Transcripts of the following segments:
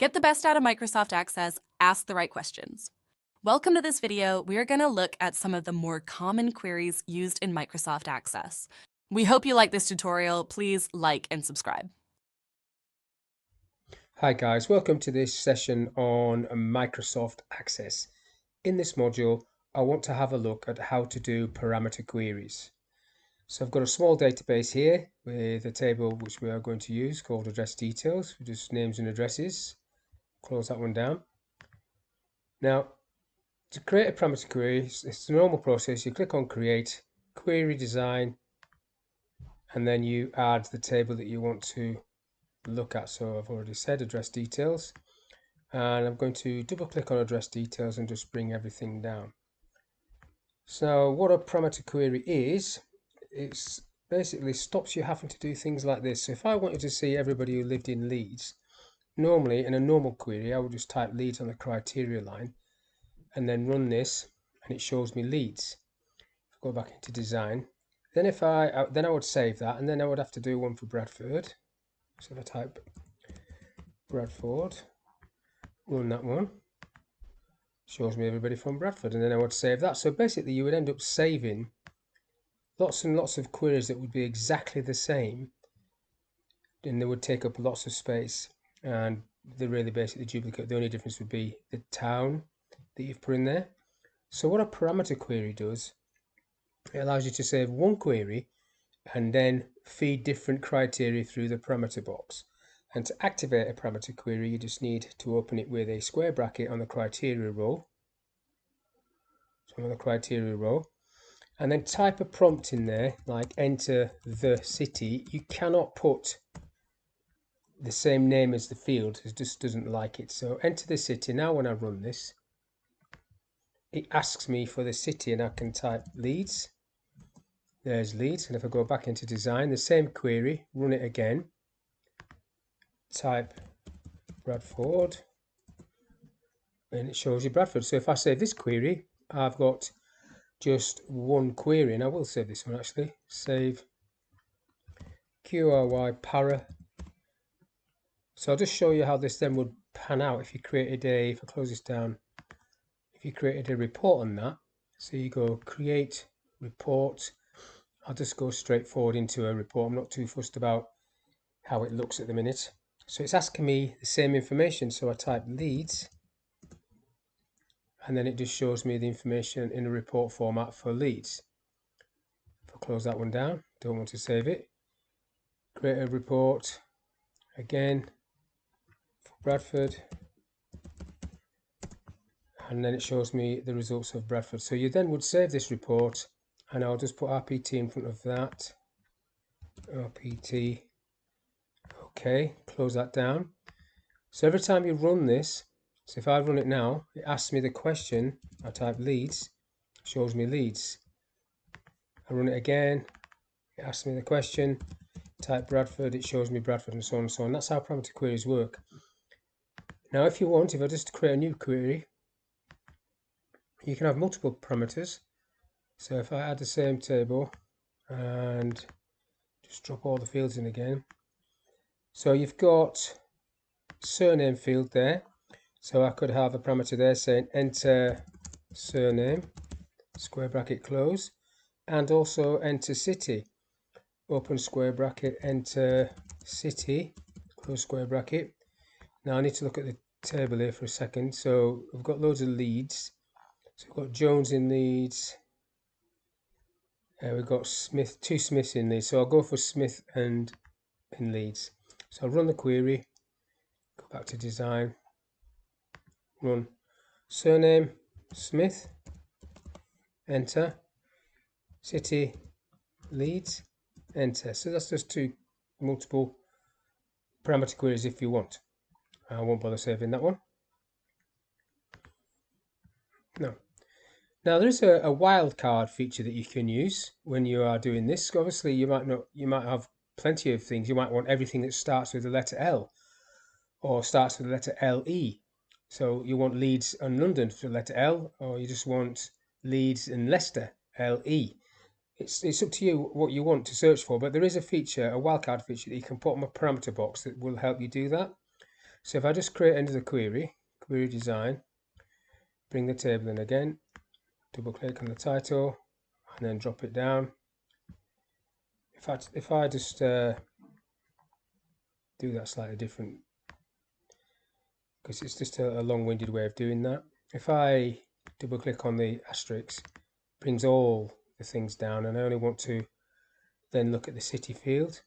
Get the best out of Microsoft Access, ask the right questions. Welcome to this video. We are going to look at some of the more common queries used in Microsoft Access. We hope you like this tutorial. Please like and subscribe. Hi guys, welcome to this session on Microsoft Access. In this module, I want to have a look at how to do parameter queries. So I've got a small database here with a table which we are going to use called address details, just names and addresses. Close that one down. Now, to create a parameter query, it's the normal process. You click on create, query design, and then you add the table that you want to look at. So I've already said address details. And I'm going to double click on address details and just bring everything down. So what a parameter query is, it's basically stops you having to do things like this. So if I wanted to see everybody who lived in Leeds, normally in a normal query I would just type Leeds on the criteria line and then run this and it shows me Leeds. Go back into design, then I would save that, and then I would have to do one for Bradford. So if I type Bradford, run that one, shows me everybody from Bradford, and then I would save that. So basically you would end up saving lots and lots of queries that would be exactly the same, and they would take up lots of space, and they're really basically duplicate. The only difference would be the town that you've put in there. So what a parameter query does, it allows you to save one query and then feed different criteria through the parameter box. And to activate a parameter query, you just need to open it with a square bracket on the criteria row. So on the criteria row, and then type a prompt in there like enter the city. You cannot put the same name as the field, it just doesn't like it. So enter the city. Now when I run this, it asks me for the city, and I can type Leeds. There's Leeds, and if I go back into design, the same query, run it again, type Bradford, and it shows you Bradford. So if I save this query, I've got just one query, and I will save this one actually. Save QRY para. So I'll just show you how this then would pan out if you created a, if I close this down, if you created a report on that. So you go create report. I'll just go straight forward into a report. I'm not too fussed about how it looks at the minute. So it's asking me the same information. So I type Leeds, and then it just shows me the information in a report format for Leeds. If I close that one down, don't want to save it. Create a report again for Bradford, and then it shows me the results of Bradford. So you then would save this report, and I'll just put RPT in front of that. RPT. Okay, close that down. So every time you run this, so if I run it now, it asks me the question. I type Leeds, shows me Leeds. I run it again, it asks me the question. Type Bradford, it shows me Bradford, and so on and so on. That's how parameter queries work. Now if you want, if I just create a new query, you can have multiple parameters. So if I add the same table and just drop all the fields in again. So you've got surname field there. So I could have a parameter there saying enter surname, square bracket close, and also enter city, open square bracket, enter city, close square bracket. Now I need to look at the table here for a second. So we've got loads of Leeds. So we've got Jones in Leeds. We've got Smith, two Smiths in Leeds. So I'll go for Smith and in Leeds. So I'll run the query, go back to design, run surname, Smith, enter, city, Leeds, enter. So that's just two multiple parameter queries if you want. I won't bother saving that one. No. Now there is a wildcard feature that you can use when you are doing this. Obviously you might have plenty of things. You might want everything that starts with the letter L or starts with the letter LE. So you want Leeds and London for the letter L, or you just want Leeds and Leicester, LE. It's up to you what you want to search for, but there is a feature, a wildcard feature that you can put on a parameter box that will help you do that. So if I just create another query design, bring the table in again, double click on the title, and then drop it down. If I just do that slightly different, because it's just a long-winded way of doing that. If I double click on the asterisk, it brings all the things down, and I only want to then look at the city field.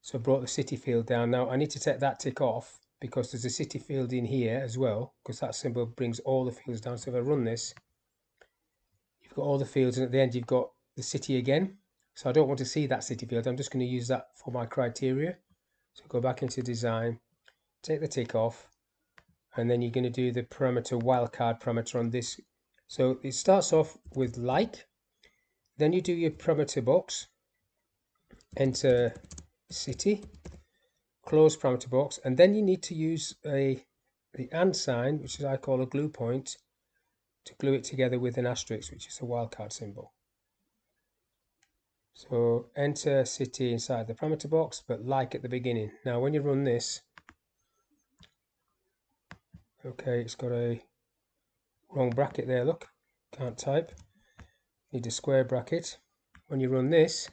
So I brought the city field down. Now I need to take that tick off because there's a city field in here as well, because that symbol brings all the fields down. So if I run this, you've got all the fields, and at the end you've got the city again. So I don't want to see that city field. I'm just going to use that for my criteria. So go back into design, take the tick off, and then you're going to do the parameter wildcard parameter on this. So it starts off with like, then you do your parameter box, enter city, close parameter box, and then you need to use the and sign, which is I call a glue point, to glue it together with an asterisk, which is a wildcard symbol. So enter city inside the parameter box, but like at the beginning. Now when you run this, okay, it's got a wrong bracket there, look, can't type, need a square bracket. When you run this,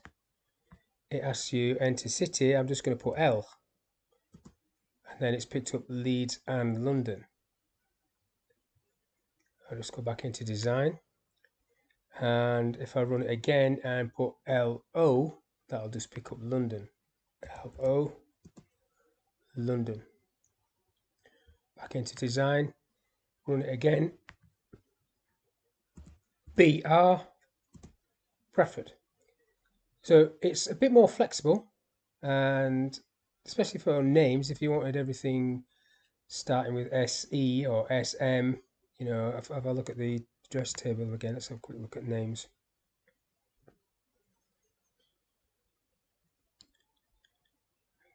it asks you enter city. I'm just going to put L, and then it's picked up Leeds and London. I'll just go back into design, and if I run it again and put LO, that'll just pick up London. LO, London. Back into design, run it again, BR, Bradford. So it's a bit more flexible, and especially for names, if you wanted everything starting with SE or SM, you know, if I look at the address table again, let's have a quick look at names.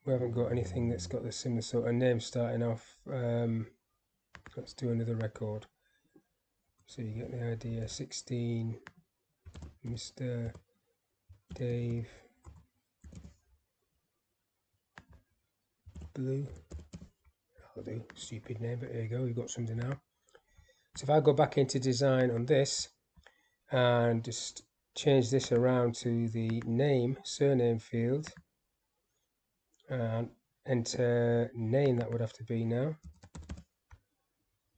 We haven't got anything that's got the similar sort of name starting off. Let's do another record. So you get the idea. 16, Mr. Dave Blue. That'll do. Stupid name, but there you go. We've got something now. So if I go back into design on this and just change this around to the name, surname field, and enter name, that would have to be now.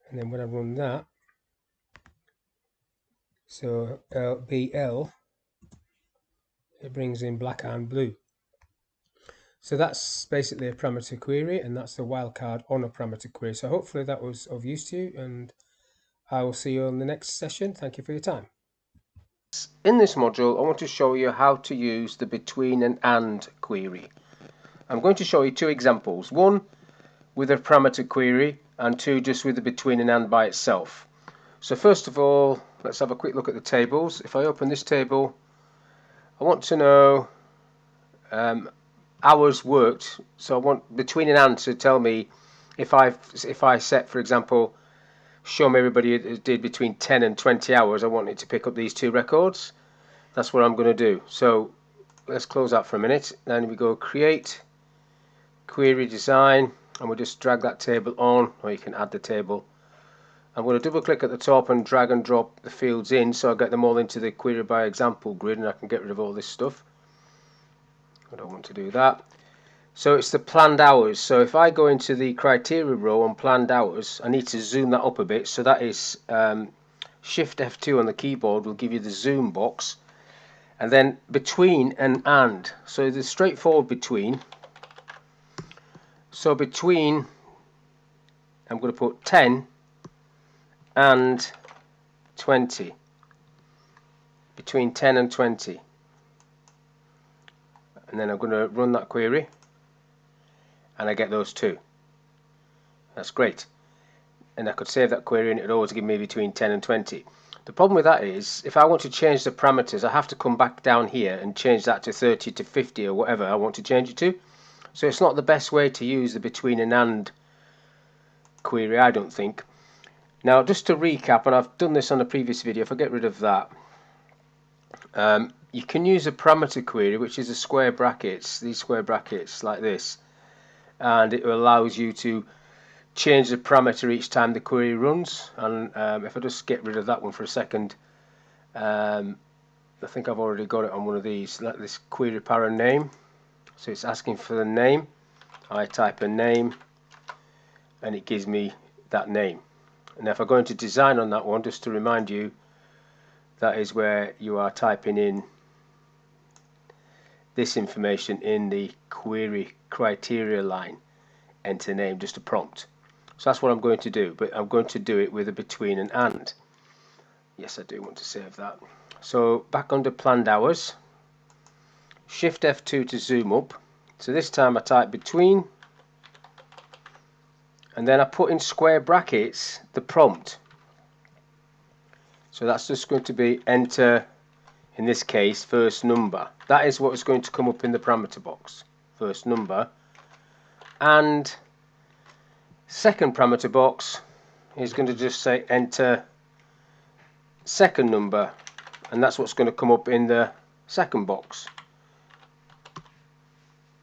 And then when I run that, so BL, it brings in black and blue. So that's basically a parameter query, and that's the wildcard on a parameter query. So hopefully that was of use to you, and I will see you on the next session. Thank you for your time. In this module, I want to show you how to use the between and query. I'm going to show you two examples, one with a parameter query and two just with the between and by itself. So first of all, let's have a quick look at the tables. If I open this table, I want to know hours worked. So I want between and to tell me if I set, for example, show me everybody did between 10 and 20 hours, I want it to pick up these two records. That's what I'm going to do. So let's close that for a minute. Then we go create, query design, and we'll just drag that table on, or you can add the table. I'm going to double click at the top and drag and drop the fields in so I get them all into the query by example grid, and I can get rid of all this stuff. I don't want to do that. So it's the planned hours. So if I go into the criteria row on planned hours, I need to zoom that up a bit. So that is Shift F2 on the keyboard will give you the zoom box. And then between and. So the straightforward between. So between, I'm going to put 10 and 20. Between 10 and 20. And then I'm going to run that query. And I get those two. That's great. And I could save that query and it would always give me between 10 and 20. The problem with that is, if I want to change the parameters, I have to come back down here and change that to 30 to 50 or whatever I want to change it to. So it's not the best way to use the between and query, I don't think. Now, just to recap, and I've done this on a previous video, if I get rid of that, you can use a parameter query, which is a square brackets, these square brackets like this. and it allows you to change the parameter each time the query runs. And if I just get rid of that one for a second, I think I've already got it on one of these, like this query para name. So it's asking for the name. I type a name and it gives me that name. And if I go into design on that one, just to remind you, that is where you are typing in this information in the query criteria line, enter name, just a prompt. So that's what I'm going to do, but I'm going to do it with a between and. Yes, I do want to save that. So back under planned hours, Shift F2 to zoom up. So this time I type between, and then I put in square brackets the prompt. So that's just going to be enter, in this case, first number. That is what is going to come up in the parameter box, first number. And second parameter box is going to just say enter second number, and that's what's going to come up in the second box.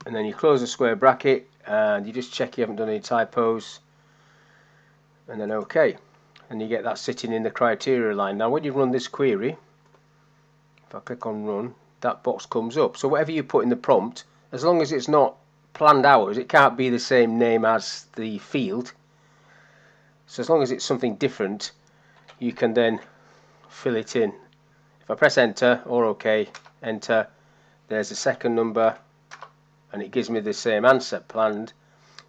And then you close the square bracket and you just check you haven't done any typos, and then OK, and you get that sitting in the criteria line. Now when you run this query, if I click on run, that box comes up. So whatever you put in the prompt, as long as it's not planned hours, it can't be the same name as the field. So as long as it's something different, you can then fill it in. If I press enter or OK, enter, there's the second number and it gives me the same answer, planned.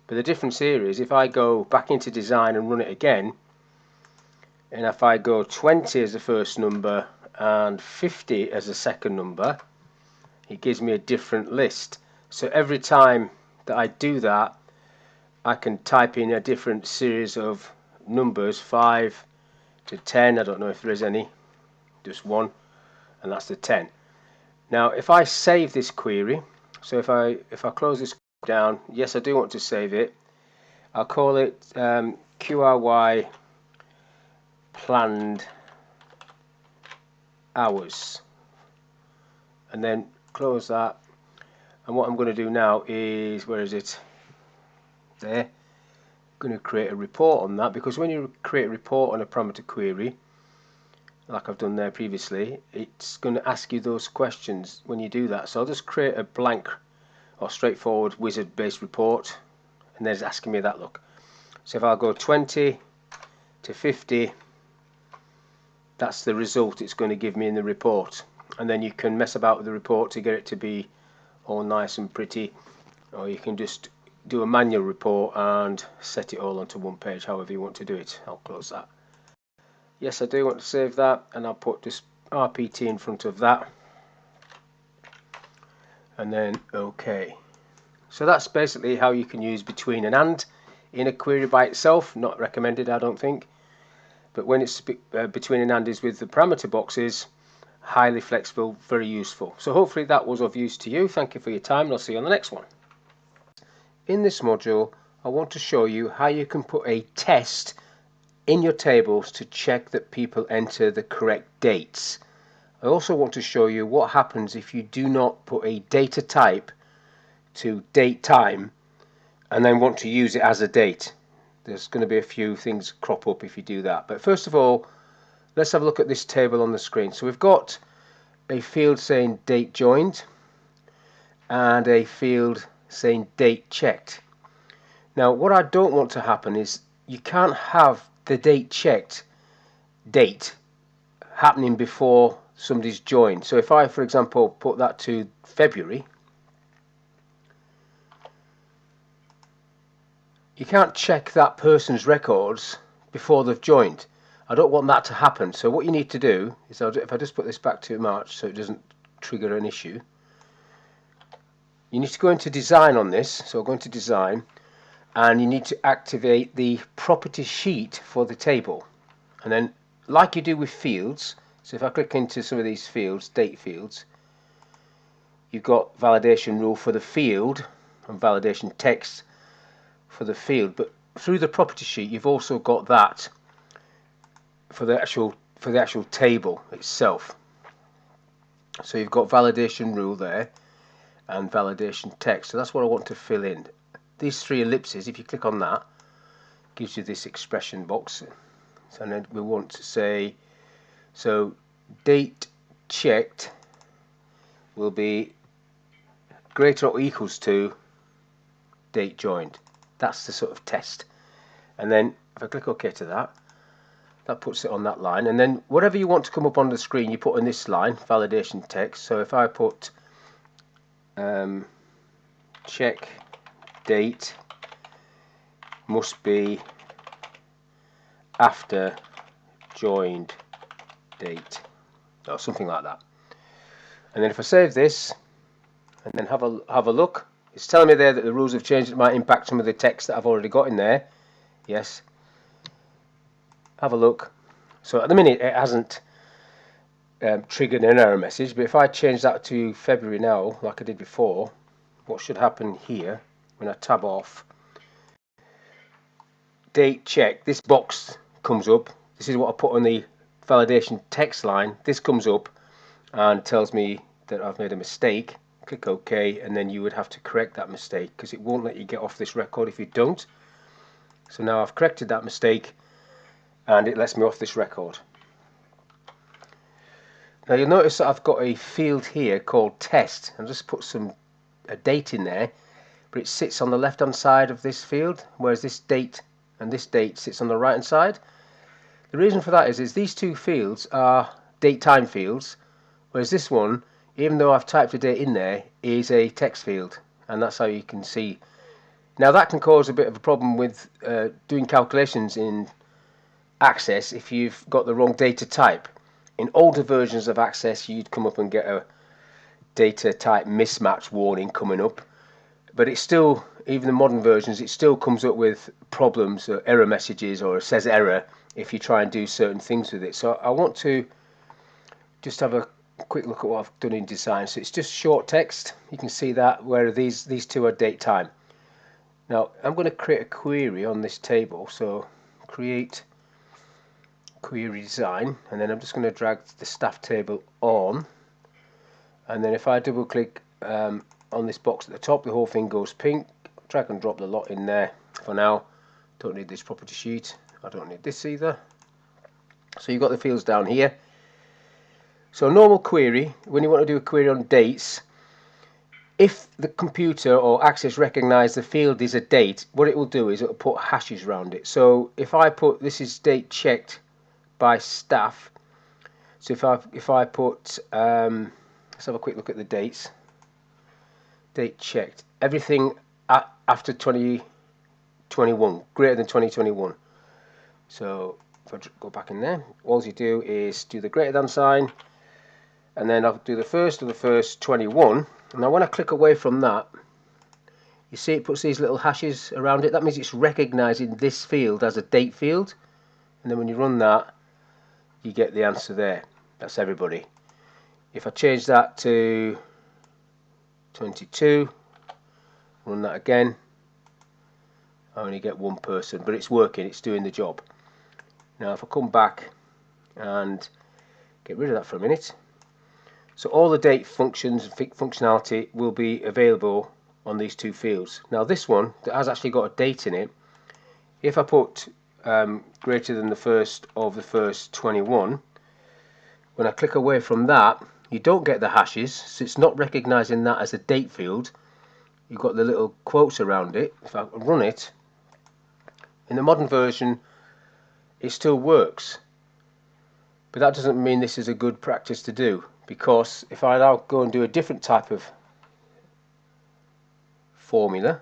But the difference here is if I go back into design and run it again, and if I go 20 as the first number and 50 as the second number, it gives me a different list. So every time that I do that, I can type in a different series of numbers, 5 to 10. I don't know if there is any, just one, and that's the 10. Now if I save this query, so if I close this down, yes, I do want to save it. I'll call it QRY planned hours, and then close that. And what I'm going to do now is, where is it? There. I'm going to create a report on that, because when you create a report on a parameter query, like I've done there previously, it's going to ask you those questions when you do that. So I'll just create a blank or straightforward wizard based report, and then it's asking me that look. So if I'll go 20 to 50, that's the result it's going to give me in the report. And then you can mess about with the report to get it to be all nice and pretty, or you can just do a manual report and set it all onto one page, however you want to do it. I'll close that. Yes, I do want to save that, and I'll put this RPT in front of that, and then OK. So that's basically how you can use between and in a query by itself. Not recommended, I don't think, but when it's between and is with the parameter boxes, highly flexible, very useful. So hopefully that was of use to you. Thank you for your time, and I'll see you on the next one. In this module, I want to show you how you can put a test in your tables to check that people enter the correct dates. I also want to show you what happens if you do not put a data type to date time and then want to use it as a date. There's going to be a few things crop up if you do that. But first of all, let's have a look at this table on the screen. So we've got a field saying date joined and a field saying date checked. Now what I don't want to happen is you can't have the date checked date happening before somebody's joined. So if I, for example, put that to February, you can't check that person's records before they've joined. I don't want that to happen. So what you need to do is, if I just put this back to March so it doesn't trigger an issue, you need to go into design on this. So go into design, and you need to activate the property sheet for the table. And then, like you do with fields, so if I click into some of these fields, date fields, you've got validation rule for the field and validation text for the field, but through the property sheet you've also got that for the actual table itself. So you've got validation rule there and validation text. So that's what I want to fill in. these three ellipses, if you click on that, gives you this expression box. So then we want to say, so date checked will be greater or equals to date joined. That's the sort of test. And then if I click OK to that, that puts it on that line. And then whatever you want to come up on the screen, you put in this line, validation text. So if I put check date must be after joined date, or something like that. And then if I save this and then have a look, it's telling me there that the rules have changed. It might impact some of the text that I've already got in there. Yes. Have a look. So at the minute it hasn't triggered an error message, but if I change that to February now, like I did before, what should happen here when I tab off date check, this box comes up. This is what I put on the validation text line. This comes up and tells me that I've made a mistake. Click OK, and then you would have to correct that mistake, because it won't let you get off this record if you don't. So now I've corrected that mistake and it lets me off this record. Now you'll notice that I've got a field here called test. I'll just put a date in there, but it sits on the left hand side of this field, whereas this date and this date sits on the right hand side. The reason for that is these two fields are date time fields, whereas this one, even though I've typed a date in there, is a text field, and that's how you can see. Now that can cause a bit of a problem with doing calculations in Access if you've got the wrong data type. In older versions of Access you'd come up and get a data type mismatch warning coming up, but it's still, even the modern versions, it still comes up with problems or error messages, or it says error if you try and do certain things with it. So I want to just have a quick look at what I've done in design. So it's just short text, you can see that, where these two are date time. Now I'm going to create a query on this table, so create query design, and then I'm just going to drag the staff table on, and then if I double click on this box at the top, the whole thing goes pink. Drag and drop the lot in there for now. Don't need this property sheet, I don't need this either. So you've got the fields down here. So a normal query, when you want to do a query on dates, if the computer or Access recognize the field is a date, what it will do is it will put hashes around it. So if I put, this is date checked by staff, so if I put let's have a quick look at the dates. Date checked, everything after 2021, greater than 2021. So if I go back in there, all you do is do the greater than sign, and then I'll do the first of the first 21. Now when I click away from that, you see it puts these little hashes around it. That means it's recognizing this field as a date field, and then when you run that, you get the answer there. That's everybody. If I change that to 22, run that again, I only get one person, but it's working, it's doing the job. Now if I come back and get rid of that for a minute, so all the date functions and functionality will be available on these two fields. Now this one that has actually got a date in it, if I put greater than the first of the first 21, when I click away from that, you don't get the hashes, so it's not recognizing that as a date field. You've got the little quotes around it. If I run it, in the modern version it still works, but that doesn't mean this is a good practice to do, because if I now go and do a different type of formula,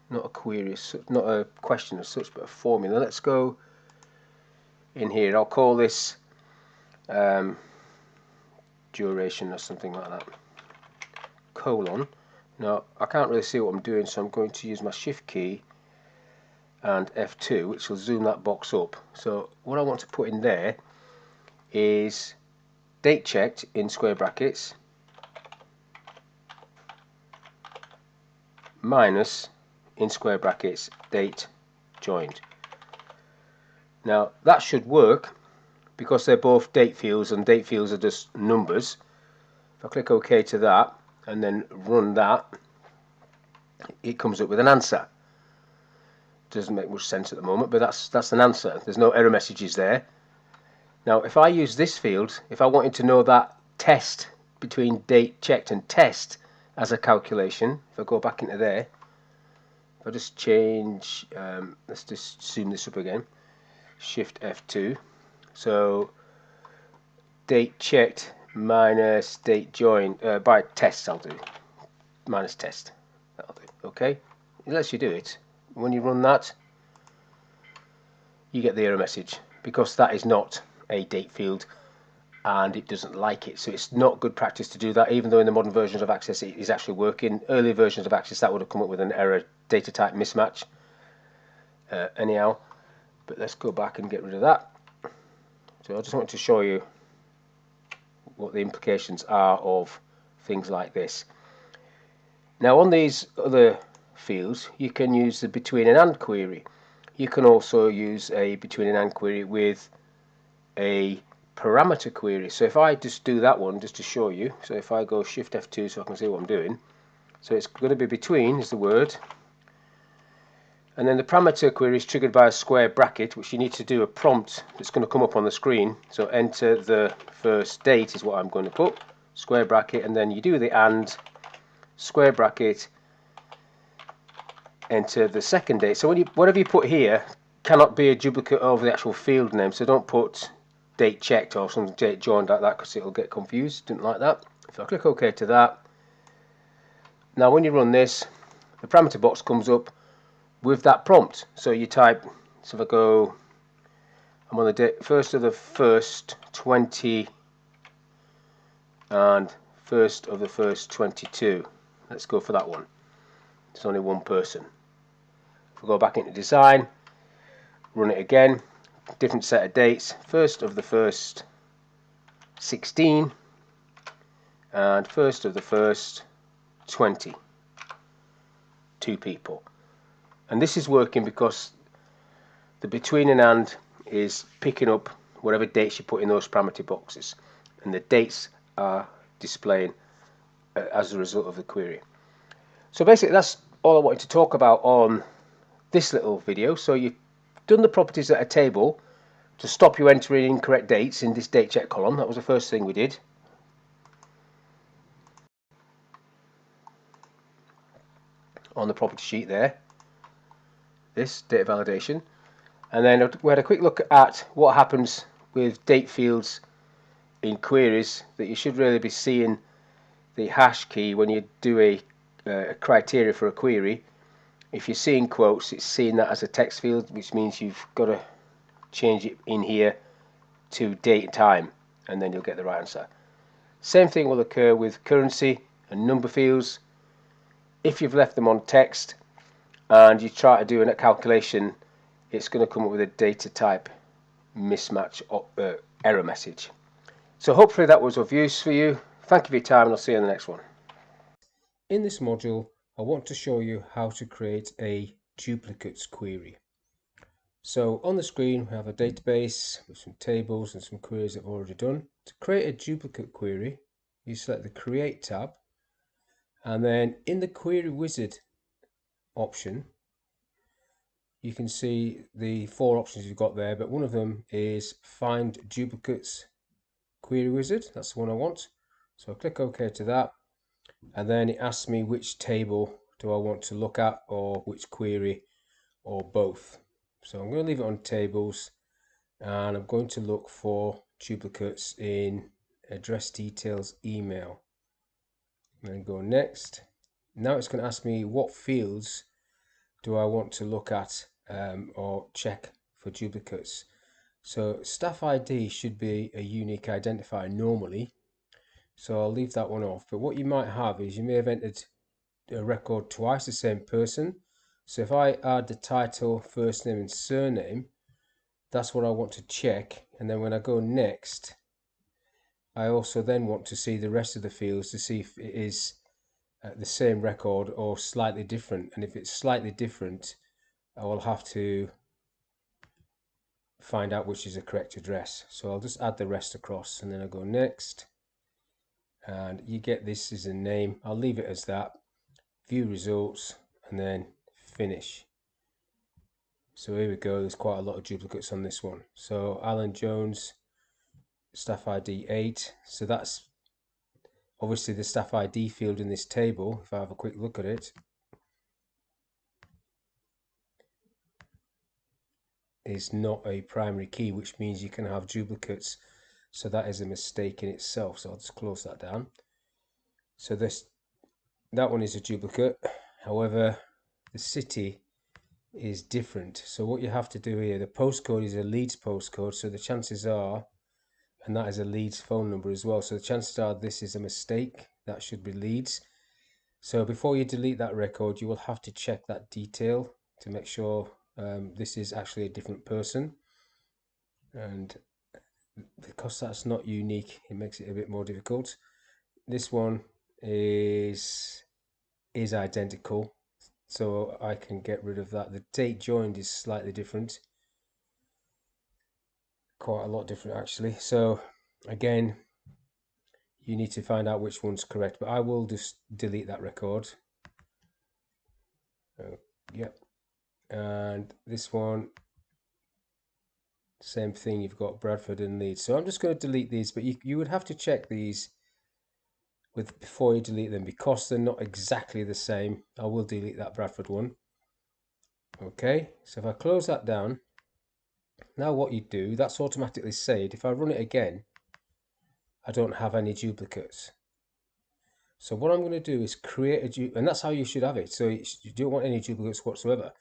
not a query, not a question as such, but a formula. Let's go in here, I'll call this duration or something like that, colon. Now I can't really see what I'm doing, so I'm going to use my shift key and F2, which will zoom that box up. So what I want to put in there is date checked in square brackets minus in square brackets date joined. Now that should work because they're both date fields, and date fields are just numbers. If I click OK to that and then run that, it comes up with an answer. doesn't make much sense at the moment, but that's an answer. There's no error messages there. Now, if I use this field, if I wanted to know that test between date checked and test as a calculation, if I go back into there, if I just change, let's just zoom this up again, Shift F2. So date checked minus date joined by test, I'll do minus test. That'll do. Okay, it lets you do it. When you run that, you get the error message because that is not a date field and it doesn't like it. So it's not good practice to do that, even though in the modern versions of Access it is actually working. Earlier versions of Access that would have come up with an error data type mismatch. Anyhow, but let's go back and get rid of that. So I just wanted to show you what the implications are of things like this. Now on these other fields you can use the between and and query. You can also use a between and and query with a parameter query. So if I just do that one just to show you, so if I go Shift F2 so I can see what I'm doing, so it's going to be between is the word, and then the parameter query is triggered by a square bracket, which you need to do a prompt that's going to come up on the screen. So enter the first date is what I'm going to put, square bracket, and then you do the and square bracket, enter the second date. So when whatever you put here cannot be a duplicate of the actual field name, so don't put date checked or some date joined like that because it'll get confused. Didn't like that. If I click OK to that, now when you run this, the parameter box comes up with that prompt. So you type, so if I go, I'm on the date first of the first 20 and first of the first 22. Let's go for that one. It's only one person. If we go back into design, run it again, different set of dates, first of the first 16 and first of the first 20. 2 people. And this is working because the between and is picking up whatever dates you put in those parameter boxes, and the dates are displaying as a result of the query. So basically that's all I wanted to talk about on this little video. So you've done the properties at a table to stop you entering incorrect dates in this date check column. That was the first thing we did. On the property sheet there, this data validation, and then we had a quick look at what happens with date fields in queries, that you should really be seeing the hash key when you do a criteria for a query. If you're seeing quotes, it's seeing that as a text field, which means you've got to change it in here to date and time, and then you'll get the right answer. Same thing will occur with currency and number fields. If you've left them on text and you try to do a calculation, it's going to come up with a data type mismatch error message. So hopefully that was of use for you. Thank you for your time, and I'll see you in the next one. In this module, I want to show you how to create a duplicates query. So on the screen we have a database with some tables and some queries I've already done. To create a duplicate query, you select the Create tab, and then in the Query Wizard option you can see the 4 options you've got there, but one of them is Find Duplicates Query Wizard. That's the one I want. So I click OK to that, and then it asks me which table do I want to look at, or which query, or both. So I'm going to leave it on tables, and I'm going to look for duplicates in address details email, and then go next. Now it's going to ask me what fields do I want to look at or check for duplicates. So staff ID should be a unique identifier normally, so I'll leave that one off. But what you might have is you may have entered a record twice the same person. So if I add the title, first name and surname, that's what I want to check. And then when I go next, I also then want to see the rest of the fields to see if it is the same record or slightly different. And if it's slightly different, I will have to find out which is the correct address. So I'll just add the rest across, and then I'll go next, and you get this as a name. I'll leave it as that. View results, and then finish. So here we go, there's quite a lot of duplicates on this one. So Alan Jones, staff ID 8, so that's obviously the staff ID field in this table. If I have a quick look at it, is not a primary key, which means you can have duplicates. So that is a mistake in itself. So I'll just close that down. So that one is a duplicate. However, the city is different. So what you have to do here, the postcode is a Leeds postcode. So the chances are, and that is a Leeds phone number as well. So the chances are this is a mistake. That should be Leeds. So before you delete that record, you will have to check that detail to make sure this is actually a different person. And because that's not unique, it makes it a bit more difficult. This one is identical, so I can get rid of that. The date joined is slightly different, quite a lot different actually. So again, you need to find out which one's correct, but I will just delete that record. Yep. And this one, same thing, you've got Bradford and Leeds. So I'm just going to delete these, but you would have to check these before you delete them because they're not exactly the same. I will delete that Bradford one. Okay, so if I close that down, now what you do, that's automatically saved. If I run it again, I don't have any duplicates. So what I'm going to do is create and that's how you should have it. So you don't want any duplicates whatsoever.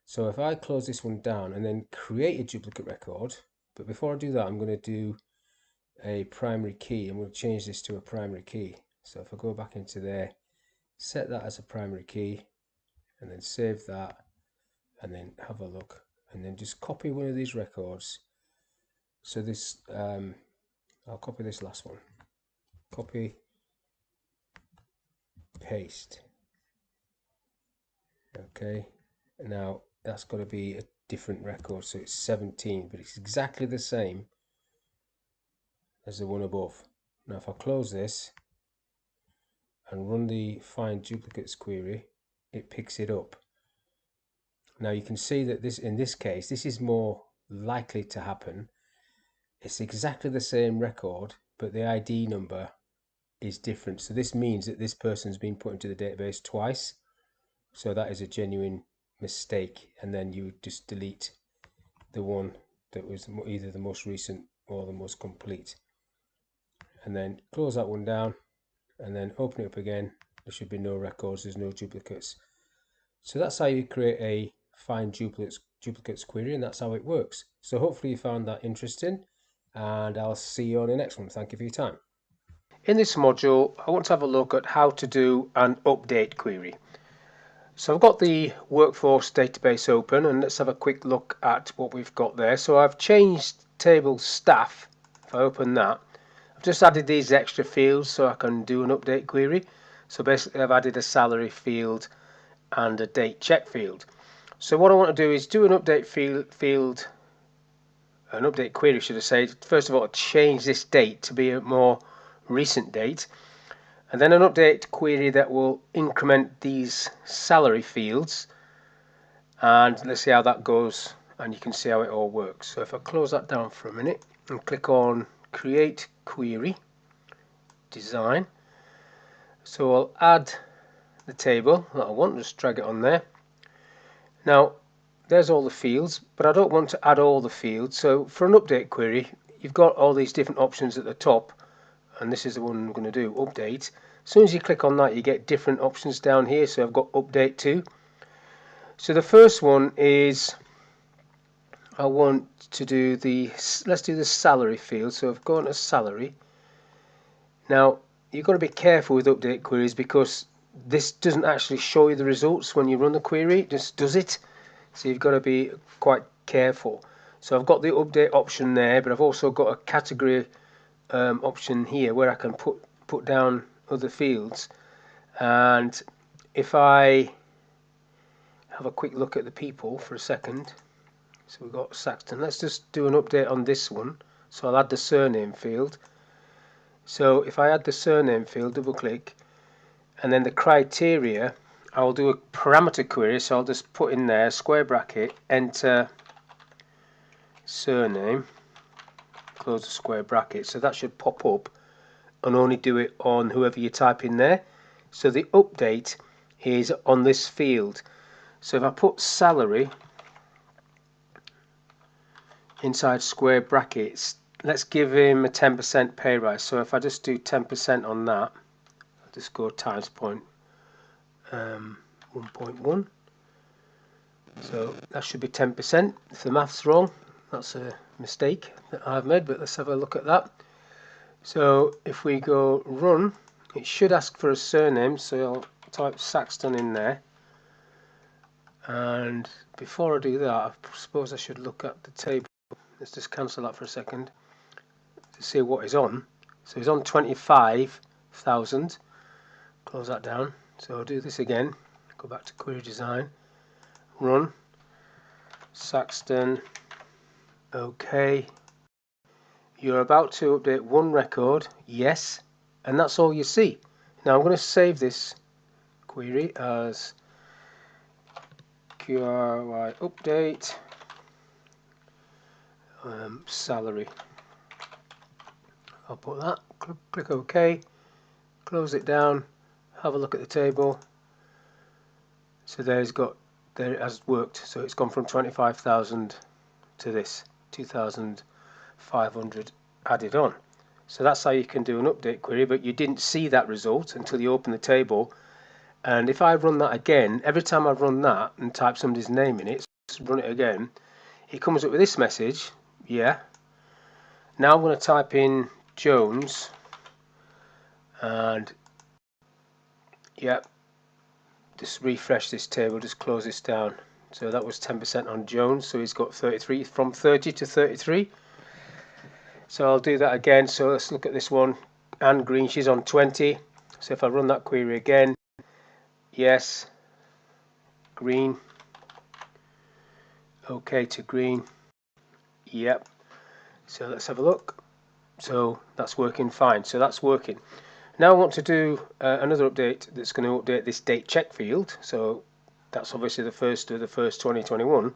So if I close this one down and then create a duplicate record, but before I do that, I'm going to do a primary key. I'm going to change this to a primary key. So if I go back into there, set that as a primary key, and then save that, and then have a look, and then just copy one of these records. So this, I'll copy this last one. Copy, paste. Okay, now that's got to be a different record, so it's 17, but it's exactly the same as the one above. Now if I close this and run the find duplicates query, it picks it up. Now you can see that in this case, this is more likely to happen. It's exactly the same record, but the ID number is different. So this means that this person's been put into the database twice. So that is a genuine mistake. And then you just delete the one that was either the most recent or the most complete. And then close that one down and then open it up again. There should be no records, there's no duplicates. So that's how you create a find duplicates query, and that's how it works. So hopefully you found that interesting, and I'll see you on the next one. Thank you for your time. In this module, I want to have a look at how to do an update query. So I've got the workforce database open, and let's have a quick look at what we've got there. So I've changed table staff. If I open that, I've just added these extra fields so I can do an update query. So basically I've added a salary field and a date check field. So what I want to do is do an update an update query, should I say. First of all, change this date to be a more recent date, and then an update query that will increment these salary fields, and let's see how that goes, and you can see how it all works. So if I close that down for a minute and click on create query design, so I'll add the table that I want, just drag it on there. Now there's all the fields, but I don't want to add all the fields. So for an update query, you've got all these different options at the top, and this is the one I'm going to do, update. As soon as you click on that, you get different options down here. So I've got update to. So the first one is I want to do let's do the salary field. So I've gone to salary. Now you've got to be careful with update queries because this doesn't actually show you the results when you run the query, it just does it. So you've got to be quite careful. So I've got the update option there, but I've also got a category option here where I can put down other fields. And if I have a quick look at the people for a second, so we've got Saxton. Let's just do an update on this one. So I'll add the surname field. So if I add the surname field, double click, and then the criteria, I'll do a parameter query, so I'll just put in there square bracket, enter surname, close the square bracket. So that should pop up and only do it on whoever you type in there. So the update is on this field. So if I put salary inside square brackets, let's give him a 10% pay rise. So if I just do 10% on that, I'll just go times 1.1. So that should be 10%. If the math's wrong, that's a mistake that I've made, but let's have a look at that. So if we go run, it should ask for a surname, so I'll type Saxton in there. And before I do that, I suppose I should look at the table. Let's just cancel that for a second to see what is on. So he's on 25,000. Close that down. So I'll do this again. Go back to query design. Run. Saxton. OK. You're about to update one record. Yes. And that's all you see. Now I'm going to save this query as QRY update salary. I'll put that, click OK, close it down, have a look at the table. So there it has worked. So it's gone from 25,000 to this 2,500 added on. So that's how you can do an update query, but you didn't see that result until you open the table. And if I run that again, every time I run that and type somebody's name in it, so run it again, it comes up with this message. Yeah. Now I'm going to type in Jones, and yeah, just refresh this table, just close this down. So that was 10% on Jones, so he's got 33, from 30 to 33. So I'll do that again. So let's look at this one. Anne Green, she's on 20. So if I run that query again, yes, green, OK to green, yep. So let's have a look. So that's working fine. So that's working. Now I want to do another update that's going to update this date check field. So that's obviously the 1st of the 1st 2021.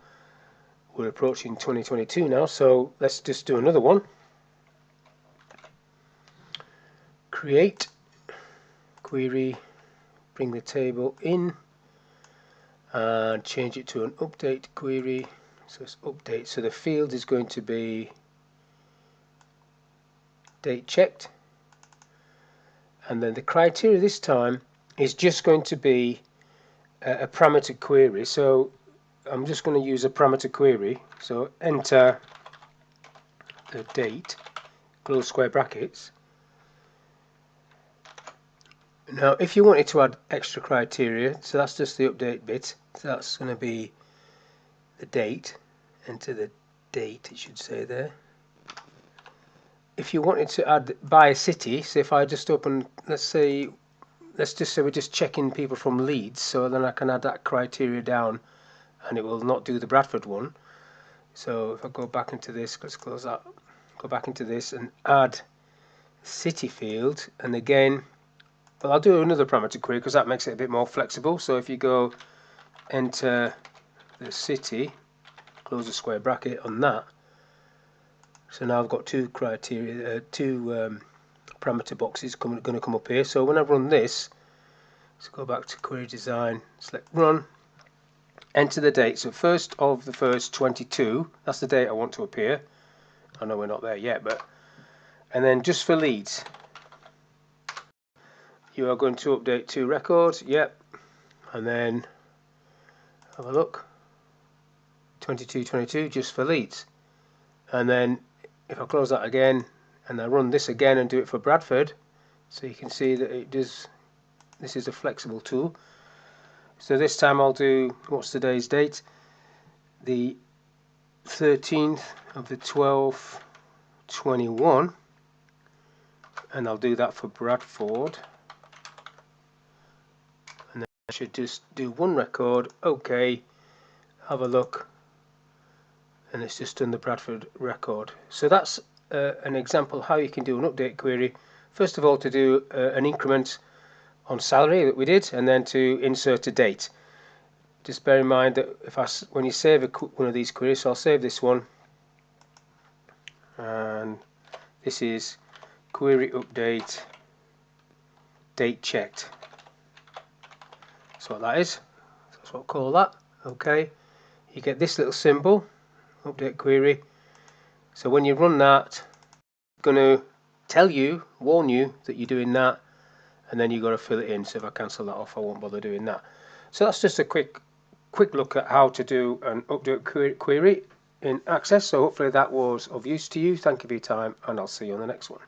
We're approaching 2022 now, so let's just do another one. Create query, bring the table in and change it to an update query. So it's update. So the field is going to be date checked, and then the criteria this time is just going to be a parameter query. So I'm just going to use a parameter query. So enter the date, close square brackets. Now if you wanted to add extra criteria, so that's just the update bit, so that's going to be the date, enter the date, it should say there. If you wanted to add by city, so if I just open, let's just say we're just checking people from Leeds, so then I can add that criteria down and it will not do the Bradford one. So if I go back into this, let's close that, go back into this and add city field, and again, well, I'll do another parameter query because that makes it a bit more flexible. So if you go enter the city, close the square bracket on that. So now I've got two criteria, parameter boxes going to come up here. So when I run this, let's go back to query design, select run, enter the date. So 1st of the 1st 22, that's the date I want to appear. I know we're not there yet, but and then just for Leeds, you are going to update 2 records. Yep, and then have a look. 22 just for Leeds, and then if I close that again and I run this again and do it for Bradford, so you can see that it does. This is a flexible tool. So this time I'll do, what's today's date? The 13th of the 12th 21, and I'll do that for Bradford, and then I should just do one record. OK, have a look, and it's just done the Bradford record. So that's an example how you can do an update query. First of all, to do an increment on salary that we did, and then to insert a date. Just bear in mind that when you save one of these queries, so I'll save this one, and this is query update date checked. That's what that is. That's what I'll call that. Okay, you get this little symbol, update query. So when you run that, it's going to warn you that you're doing that, and then you've got to fill it in. So if I cancel that off, I won't bother doing that. So that's just a quick look at how to do an update query in Access. So hopefully that was of use to you. Thank you for your time, and I'll see you on the next one.